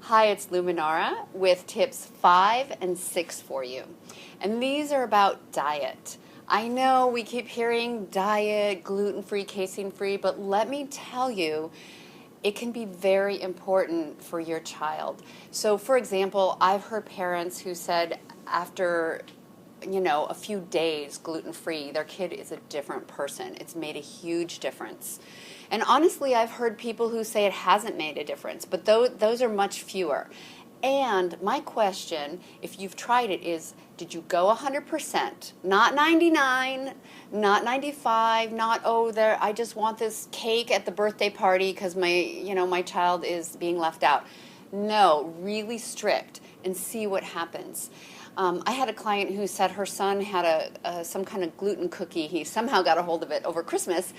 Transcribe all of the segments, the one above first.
Hi, it's Luminara with tips 5 and 6 for you. And these are about diet. I know we keep hearing diet, gluten-free, casein-free, but let me tell you, it can be very important for your child. So for example, I've heard parents who said after a few days gluten-free, their kid is a different person. It's made a huge difference. And honestly, I've heard people who say it hasn't made a difference, but those are much fewer. And my question, if you've tried it, is did you go 100%? Not 99, not 95, not, I just want this cake at the birthday party because my child is being left out. No, really strict and see what happens. I had a client who said her son had some kind of gluten cookie. He somehow got a hold of it over Christmas,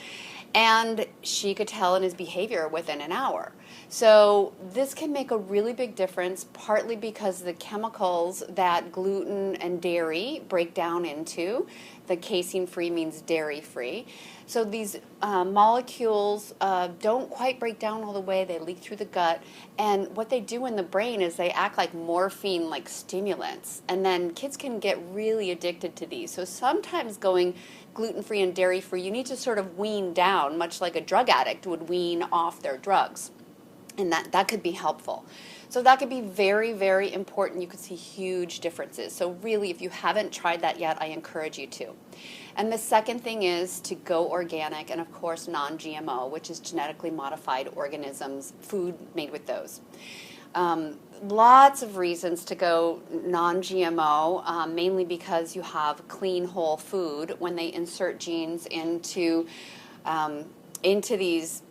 and she could tell in his behavior within an hour. So this can make a really big difference, partly because the chemicals that gluten and dairy break down into. The casein-free means dairy-free. So these molecules don't quite break down all the way. They leak through the gut. And what they do in the brain is they act like morphine, like stimulants. And then kids can get really addicted to these. So sometimes going gluten-free and dairy-free, you need to sort of wean down, much like a drug addict would wean off their drugs. And that could be helpful. So that could be very, very important. You could see huge differences. So really, if you haven't tried that yet, I encourage you to. And the second thing is to go organic and, of course, non-GMO, which is genetically modified organisms, food made with those. Lots of reasons to go non-GMO, mainly because you have clean, whole food. When they insert genes into these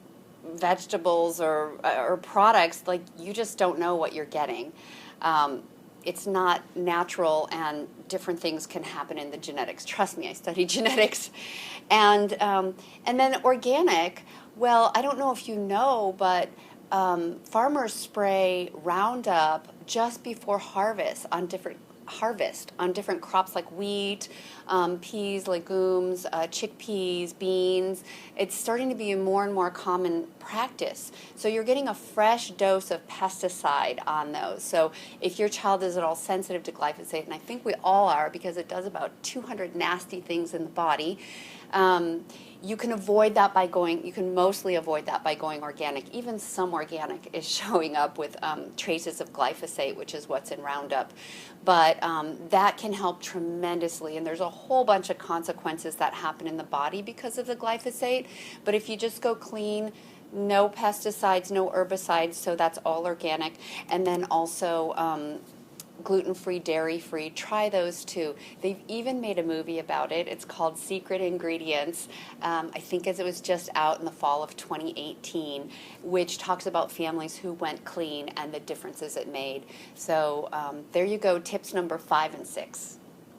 vegetables or products, like, you just don't know what you're getting. It's not natural, and different things can happen in the genetics. Trust me, I studied genetics. And then organic, well, I don't know if you know, but farmers spray Roundup just before harvest on different crops like wheat, peas, legumes, chickpeas, beans. It's starting to be a more and more common practice. So you're getting a fresh dose of pesticide on those. So if your child is at all sensitive to glyphosate, and I think we all are because it does about 200 nasty things in the body, you can mostly avoid that by going organic. Even some organic is showing up with traces of glyphosate, which is what's in Roundup. But that can help tremendously, and there's a whole bunch of consequences that happen in the body because of the glyphosate. But if you just go clean, no pesticides, no herbicides, so that's all organic, and then also gluten-free, dairy-free, try those too. They've even made a movie about it. It's called Secret Ingredients. I think it was just out in the fall of 2018, which talks about families who went clean and the differences it made. So there you go, tips number 5 and 6.